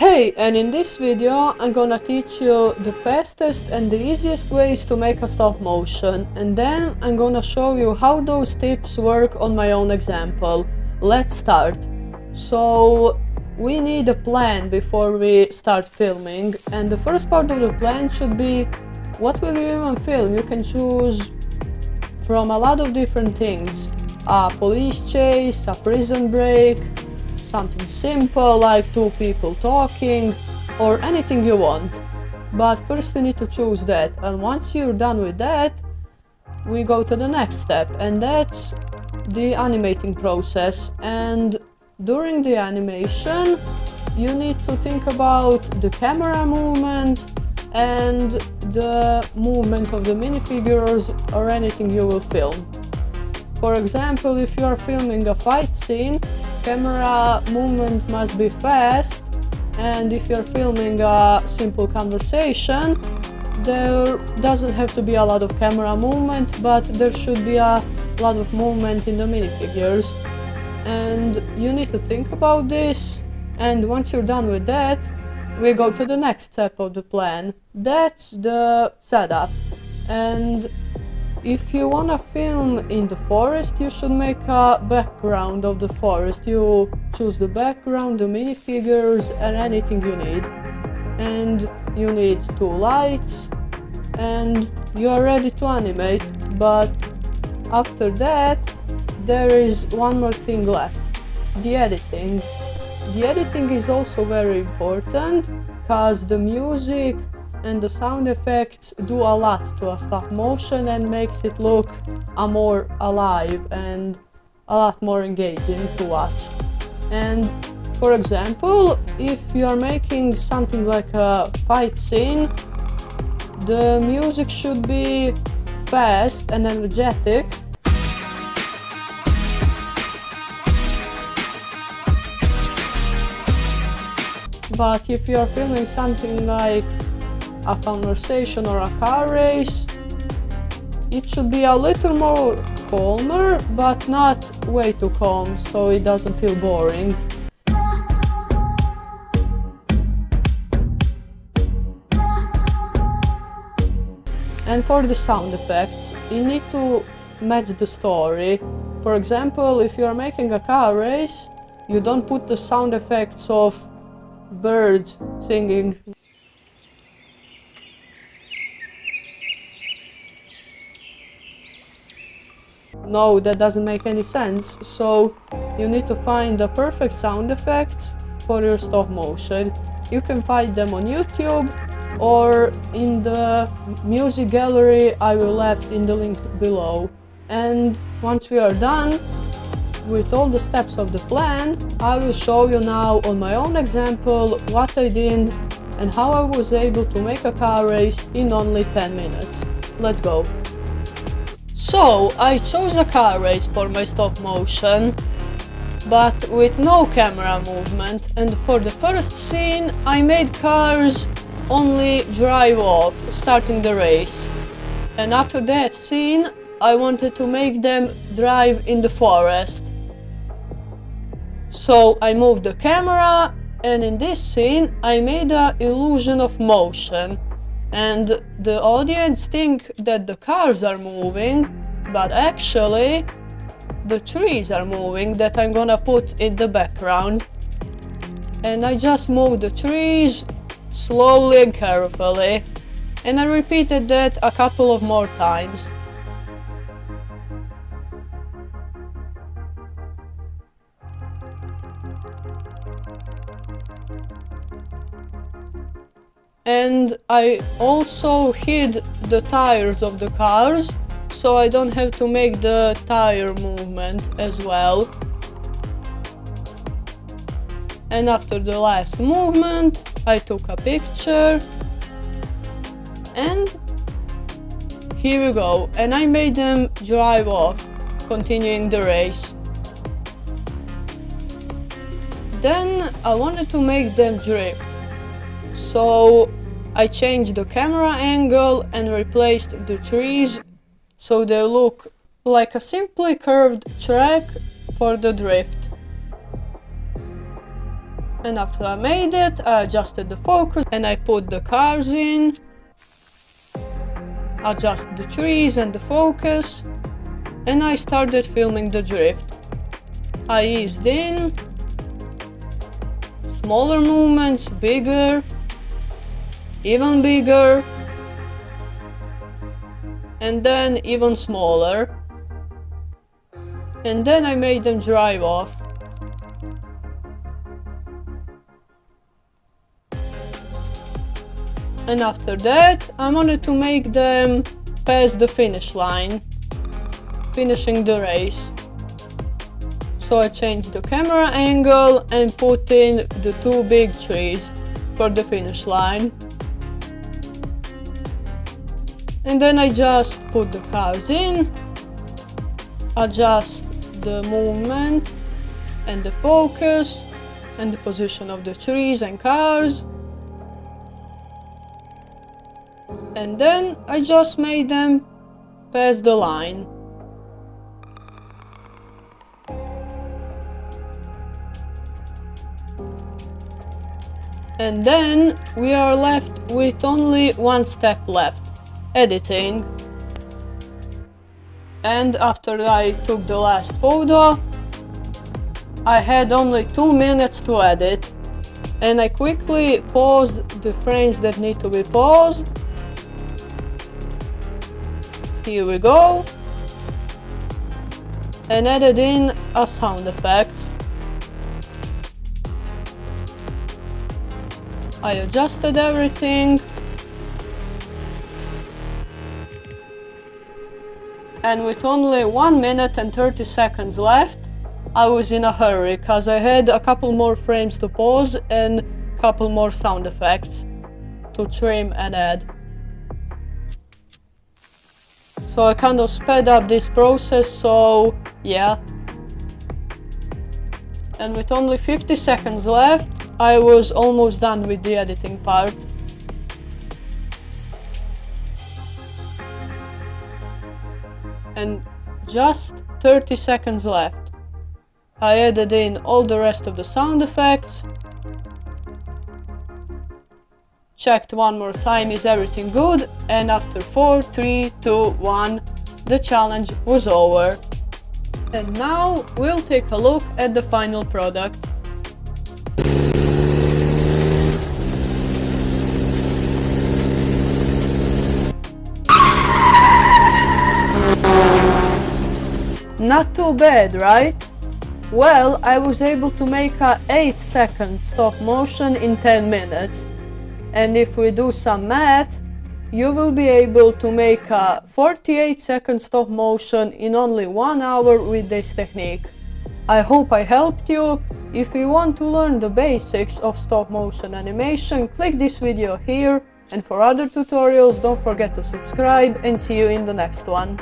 Hey, and in this video I'm gonna teach you the fastest and the easiest ways to make a stop motion, and then I'm gonna show you how those tips work on my own example. Let's start. So we need a plan before we start filming, and the first part of the plan should be what will you even film. You can choose from a lot of different things: a police chase, a prison break, something simple like two people talking, or anything you want. But first you need to choose that, and once you're done with that, we go to the next step, and that's the animating process. And during the animation you need to think about the camera movement and the movement of the minifigures or anything you will film. For example, if you are filming a fight scene, camera movement must be fast, and if you're filming a simple conversation, there doesn't have to be a lot of camera movement, but there should be a lot of movement in the minifigures. And you need to think about this, and once you're done with that, we go to the next step of the plan. That's the setup. And if you wanna film in the forest, you should make a background of the forest. You choose the background, the minifigures, and anything you need. And you need two lights, and you are ready to animate. But after that, there is one more thing left: the editing. The editing is also very important, because the music and the sound effects do a lot to a stop motion and makes it look more alive and a lot more engaging to watch. And for example, if you are making something like a fight scene, the music should be fast and energetic. But if you are filming something like a conversation or a car race, it should be a little more calmer, but not way too calm, so it doesn't feel boring. And for the sound effects, you need to match the story. For example, if you are making a car race, you don't put the sound effects of birds singing. No, that doesn't make any sense. So you need to find the perfect sound effects for your stop motion. You can find them on YouTube or in the music gallery I will left in the link below. And once we are done with all the steps of the plan, I will show you now on my own example what I did and how I was able to make a car race in only 10 minutes. Let's go. So I chose a car race for my stop motion, but with no camera movement, and for the first scene I made cars only drive off, starting the race. And after that scene I wanted to make them drive in the forest. So I moved the camera, and in this scene I made an illusion of motion, and the audience think that the cars are moving, but actually the trees are moving that I'm gonna put in the background. And I just moved the trees slowly and carefully, and I repeated that a couple of more times. And I also hid the tires of the cars, so I don't have to make the tire movement as well. And after the last movement, I took a picture, and here we go. And I made them drive off, continuing the race. Then I wanted to make them drift. So I changed the camera angle and replaced the trees so they look like a simply curved track for the drift. And after I made it, I adjusted the focus and I put the cars in, adjust the trees and the focus, and I started filming the drift. I eased in, smaller movements, bigger, even bigger, and then even smaller. And then I made them drive off. And after that, I wanted to make them pass the finish line, finishing the race. So I changed the camera angle and put in the two big trees for the finish line. And then I just put the cars in, adjust the movement and the focus and the position of the trees and cars. And then I just made them pass the line. And then we are left with only one step left, editing. And after I took the last photo, I had only 2 minutes to edit. And I quickly paused the frames that need to be paused. Here we go. And added in a sound effects. I adjusted everything. And with only 1 minute and 30 seconds left, I was in a hurry because I had a couple more frames to pause and a couple more sound effects to trim and add. So I kind of sped up this process, so yeah. And with only 50 seconds left, I was almost done with the editing part. And just 30 seconds left. I added in all the rest of the sound effects. Checked one more time, is everything good? And after 4, 3, 2, 1, the challenge was over. And now we'll take a look at the final product. Not too bad, right? Well, I was able to make a 8-second stop motion in 10 minutes. And if we do some math, you will be able to make a 48-second stop motion in only 1 hour with this technique. I hope I helped you. If you want to learn the basics of stop motion animation, click this video here. And for other tutorials, don't forget to subscribe and see you in the next one.